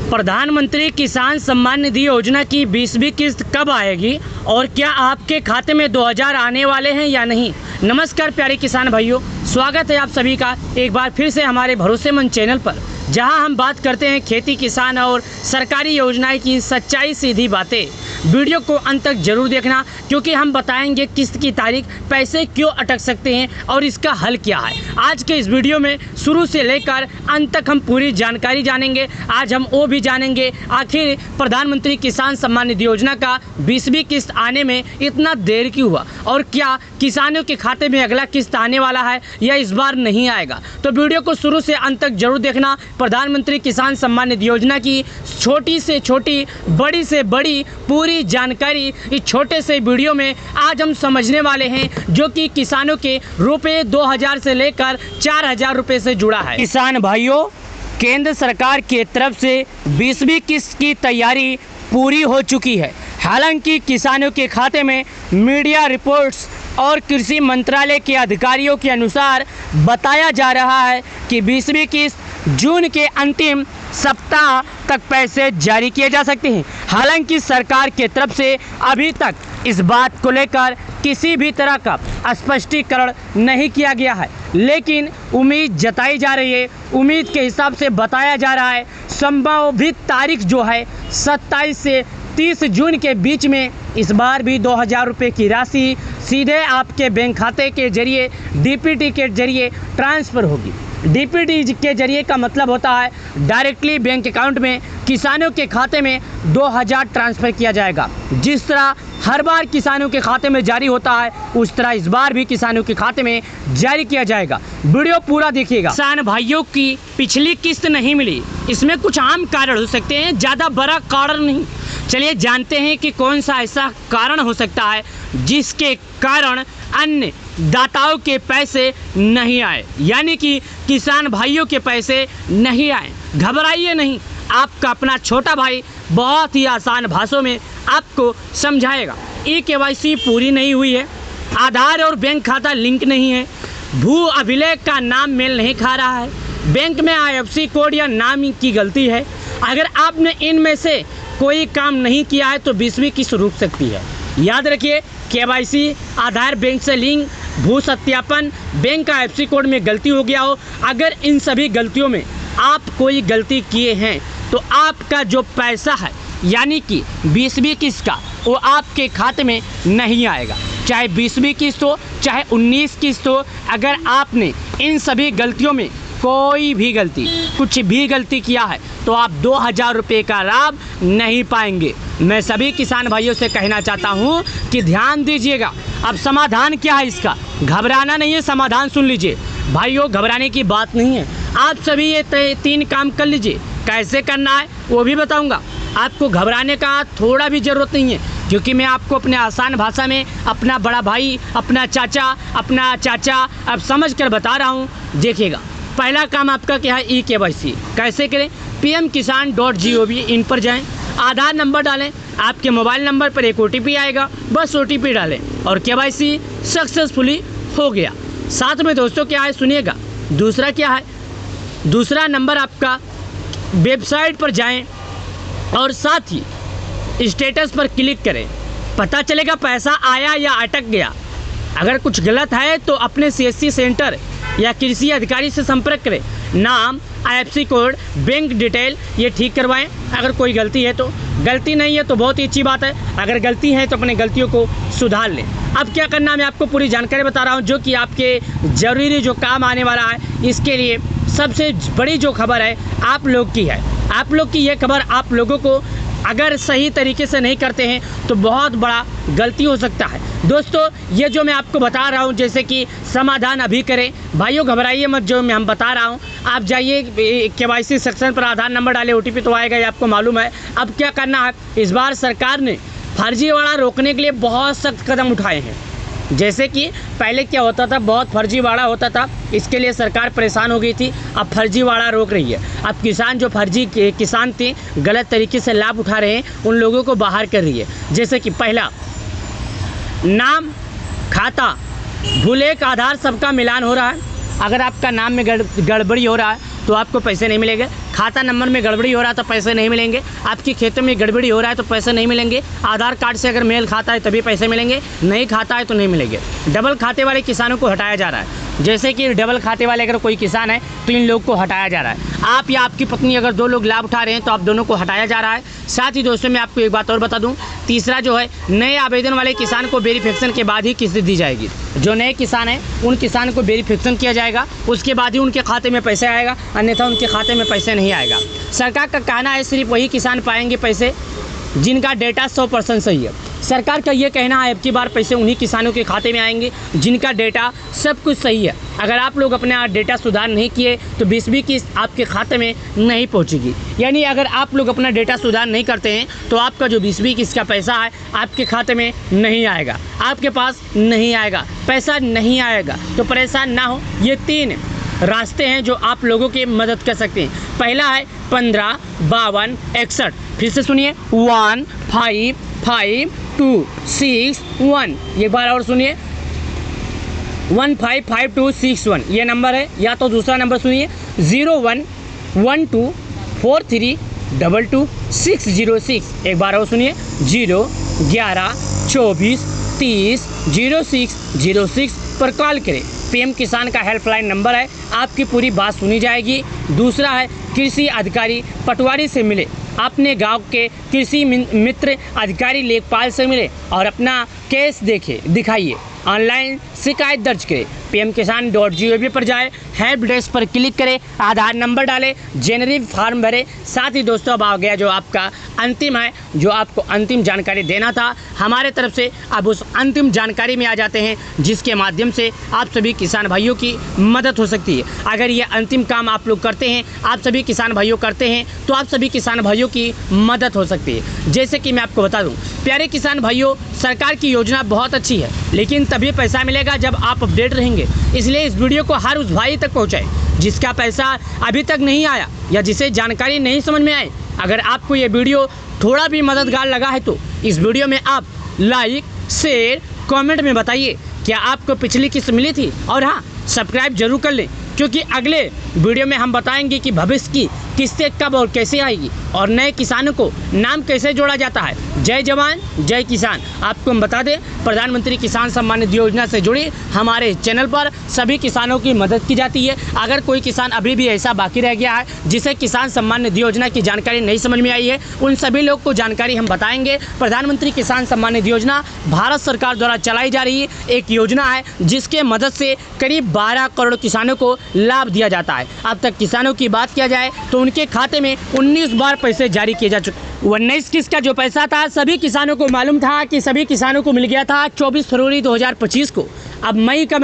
प्रधानमंत्री किसान सम्मान निधि योजना की 20वीं किस्त कब आएगी और क्या आपके खाते में 2000 आने वाले हैं या नहीं। नमस्कार प्यारे किसान भाइयों, स्वागत है आप सभी का एक बार फिर से हमारे भरोसेमंद चैनल पर, जहां हम बात करते हैं खेती किसान और सरकारी योजनाएं की सच्चाई सीधी बातें। वीडियो को अंत तक जरूर देखना, क्योंकि हम बताएंगे किस्त की तारीख, पैसे क्यों अटक सकते हैं और इसका हल क्या है। आज के इस वीडियो में शुरू से लेकर अंत तक हम पूरी जानकारी जानेंगे। आज हम वो भी जानेंगे आखिर प्रधानमंत्री किसान सम्मान निधि योजना का 20वीं किस्त आने में इतना देर क्यों हुआ और क्या किसानों के खाते में अगला किस्त आने वाला है या इस बार नहीं आएगा। तो वीडियो को शुरू से अंत तक जरूर देखना। प्रधानमंत्री किसान सम्मान निधि योजना की छोटी से छोटी, बड़ी से बड़ी पूरी जानकारी इस छोटे से वीडियो में आज हम समझने वाले हैं, जो कि किसानों के रुपए 2000 से लेकर 4000 रुपए से जुड़ा है। किसान भाइयों, केंद्र सरकार की तरफ से 20वीं किस्त की तैयारी पूरी हो चुकी है। हालांकि किसानों के खाते में मीडिया रिपोर्ट्स और कृषि मंत्रालय के अधिकारियों के अनुसार बताया जा रहा है कि 20वीं किस्त जून के अंतिम सप्ताह तक पैसे जारी किए जा सकते हैं। हालांकि सरकार के तरफ से अभी तक इस बात को लेकर किसी भी तरह का स्पष्टीकरण नहीं किया गया है, लेकिन उम्मीद जताई जा रही है। उम्मीद के हिसाब से बताया जा रहा है संभावित तारीख जो है 27 से 30 जून के बीच में इस बार भी 2000 रुपये की राशि सीधे आपके बैंक खाते के जरिए डीपीटी के जरिए ट्रांसफ़र होगी। डीपीटी के जरिए का मतलब होता है डायरेक्टली बैंक अकाउंट में किसानों के खाते में 2000 ट्रांसफ़र किया जाएगा। जिस तरह हर बार किसानों के खाते में जारी होता है, उस तरह इस बार भी किसानों के खाते में जारी किया जाएगा। वीडियो पूरा देखिएगा। किसान भाइयों की पिछली किस्त नहीं मिली, इसमें कुछ आम कारण हो सकते हैं, ज़्यादा बड़ा कारण नहीं। चलिए जानते हैं कि कौन सा ऐसा कारण हो सकता है जिसके कारण अन्य दाताओं के पैसे नहीं आए, यानी कि किसान भाइयों के पैसे नहीं आए। घबराइए नहीं, आपका अपना छोटा भाई बहुत ही आसान भाषाओं में आपको समझाएगा। ई-केवाईसी पूरी नहीं हुई है, आधार और बैंक खाता लिंक नहीं है, भू अभिलेख का नाम मेल नहीं खा रहा है, बैंक में IFSC कोड या नाम की गलती है। अगर आपने इनमें से कोई काम नहीं किया है तो 20वीं किस्त रुक सकती है। याद रखिए, KYC, आधार, बैंक से लिंक, भू सत्यापन, बैंक का IFSC कोड में गलती हो गया हो, अगर इन सभी गलतियों में आप कोई गलती किए हैं तो आपका जो पैसा है यानी कि 20वीं किस्त का, वो आपके खाते में नहीं आएगा। चाहे 20वीं किस्त हो, चाहे 19 किस्त हो, अगर आपने इन सभी गलतियों में कोई भी गलती, कुछ भी गलती किया है तो आप 2000 रुपये का लाभ नहीं पाएंगे। मैं सभी किसान भाइयों से कहना चाहता हूं कि ध्यान दीजिएगा। अब समाधान क्या है इसका? घबराना नहीं है, समाधान सुन लीजिए भाइयों, घबराने की बात नहीं है। आप सभी ये 3 काम कर लीजिए। कैसे करना है वो भी बताऊंगा। आपको घबराने का थोड़ा भी ज़रूरत नहीं है, क्योंकि मैं आपको अपने आसान भाषा में अपना बड़ा भाई, अपना चाचा अब समझ कर बता रहा हूँ। देखिएगा, पहला काम आपका क्या है, ई-केवाईसी कैसे करें। pmkisan.gov इन पर जाएं, आधार नंबर डालें, आपके मोबाइल नंबर पर एक OTP आएगा, बस OTP डालें और KYC सक्सेसफुली हो गया। साथ में दोस्तों क्या है सुनिएगा, दूसरा क्या है, दूसरा नंबर आपका वेबसाइट पर जाएं और साथ ही स्टेटस पर क्लिक करें, पता चलेगा पैसा आया या अटक गया। अगर कुछ गलत है तो अपने CSC सेंटर या कृषि अधिकारी से संपर्क करें। नाम, IFSC कोड, बैंक डिटेल ये ठीक करवाएं। अगर कोई गलती है तो, गलती नहीं है तो बहुत ही अच्छी बात है, अगर गलती है तो अपने गलतियों को सुधार लें। अब क्या करना है मैं आपको पूरी जानकारी बता रहा हूं, जो कि आपके ज़रूरी जो काम आने वाला है। इसके लिए सबसे बड़ी जो खबर है आप लोग की है। आप लोग की ये खबर आप लोगों को अगर सही तरीके से नहीं करते हैं तो बहुत बड़ा गलती हो सकता है। दोस्तों ये जो मैं आपको बता रहा हूं, जैसे कि समाधान अभी करें भाइयों, घबराइए मत। जो मैं हम बता रहा हूं, आप जाइए KYC सेक्शन पर, आधार नंबर डालें, OTP तो आएगा, ये आपको मालूम है। अब क्या करना है, इस बार सरकार ने फर्जीवाड़ा रोकने के लिए बहुत सख्त कदम उठाए हैं। जैसे कि पहले क्या होता था, बहुत फर्जीवाड़ा होता था, इसके लिए सरकार परेशान हो गई थी। अब फर्जीवाड़ा रोक रही है। अब किसान जो फर्जी किसान थे, गलत तरीके से लाभ उठा रहे हैं, उन लोगों को बाहर कर रही है। जैसे कि पहला, नाम, खाता, भूलेख, आधार सबका मिलान हो रहा है। अगर आपका नाम में गड़बड़ी हो रहा है तो आपको पैसे नहीं मिलेंगे। खाता नंबर में गड़बड़ी हो रहा है तो पैसे नहीं मिलेंगे। आपकी खेतों में गड़बड़ी हो रहा है तो पैसे नहीं मिलेंगे। आधार कार्ड से अगर मेल खाता है तभी पैसे मिलेंगे, नहीं खाता है तो नहीं मिलेंगे। डबल खाते वाले किसानों को हटाया जा रहा है। जैसे कि डबल खाते वाले अगर कोई किसान है तो इन लोग को हटाया जा रहा है। आप या आपकी पत्नी अगर 2 लोग लाभ उठा रहे हैं तो आप दोनों को हटाया जा रहा है। साथ ही दोस्तों मैं आपको एक बात और बता दूं, तीसरा जो है, नए आवेदन वाले किसान को वेरिफिकेशन के बाद ही किस्त दी जाएगी। जो नए किसान हैं उन किसान को वेरिफिकेशन किया जाएगा, उसके बाद ही उनके खाते में पैसे आएगा, अन्यथा उनके खाते में पैसे नहीं आएगा। सरकार का कहना है सिर्फ वही किसान पाएंगे पैसे जिनका डेटा 100% सही है। सरकार का ये कहना है अब की बार पैसे उन्हीं किसानों के खाते में आएंगे जिनका डेटा सब कुछ सही है। अगर आप लोग अपना डेटा सुधार नहीं किए तो 20वीं किस्त आपके खाते में नहीं पहुंचेगी। यानी अगर आप लोग अपना डेटा सुधार नहीं करते हैं तो आपका जो 20वीं किस्त का पैसा है आपके खाते में नहीं आएगा, आपके पास नहीं आएगा, पैसा नहीं आएगा। तो परेशान ना हो, ये 3 रास्ते हैं जो आप लोगों की मदद कर सकते हैं। पहला है 15 52 61। फिर से सुनिए, 1 5 5 2 6 1। एक बार और सुनिए, 1 5 5 2 6 1 ये नंबर है। या तो दूसरा नंबर सुनिए, 01 12 43 22 606। एक बार और सुनिए, 0 11 24 30 06 06 पर कॉल करें। पीएम किसान का हेल्पलाइन नंबर है, आपकी पूरी बात सुनी जाएगी। दूसरा है कृषि अधिकारी पटवारी से मिले, अपने गांव के कृषि मित्र अधिकारी लेखपाल से मिले और अपना केस दिखाइए। ऑनलाइन शिकायत दर्ज करें, pmkisan.gov पर जाए, हेल्प डेस्क पर क्लिक करें, आधार नंबर डालें, जेनरिक फॉर्म भरें। साथ ही दोस्तों अब आ गया जो आपका अंतिम है, जो आपको अंतिम जानकारी देना था हमारे तरफ से। अब उस अंतिम जानकारी में आ जाते हैं जिसके माध्यम से आप सभी किसान भाइयों की मदद हो सकती है। अगर ये अंतिम काम आप लोग करते हैं, आप सभी किसान भाइयों करते हैं, तो आप सभी किसान भाइयों की मदद हो सकती है। जैसे कि मैं आपको बता दूँ प्यारे किसान भाइयों, सरकार की योजना बहुत अच्छी है, लेकिन तभी पैसा मिलेगा जब आप अपडेट रहेंगे। इसलिए इस वीडियो को हर उस भाई तक पहुंचाएं जिसका पैसा अभी तक नहीं आया या जिसे जानकारी नहीं समझ में आए। अगर आपको ये वीडियो थोड़ा भी मददगार लगा है तो इस वीडियो में आप लाइक, शेयर, कमेंट में बताइए क्या आपको पिछली किस्त मिली थी, और हाँ सब्सक्राइब जरूर कर लें, क्योंकि अगले वीडियो में हम बताएंगे कि भविष्य की किस्तें कब और कैसे आएगी और नए किसानों को नाम कैसे जोड़ा जाता है। जय जवान जय किसान। आपको हम बता दें, प्रधानमंत्री किसान सम्मान निधि योजना से जुड़ी हमारे चैनल पर सभी किसानों की मदद की जाती है। अगर कोई किसान अभी भी ऐसा बाकी रह गया है जिसे किसान सम्मान निधि योजना की जानकारी नहीं समझ में आई है, उन सभी लोग को जानकारी हम बताएंगे। प्रधानमंत्री किसान सम्मान निधि योजना भारत सरकार द्वारा चलाई जा रही एक योजना है जिसके मदद से करीब 12 करोड़ किसानों को लाभ दिया जाता है। अब तक किसानों की बात किया जाए तो उनके खाते में 19 बार पैसे जारी किए जा चुके। 19 किस्त का जो पैसा था सभी किसानों को मालूम था कि सभी किसानों को मिल गया था 24 फरवरी 2025 को। अब मई का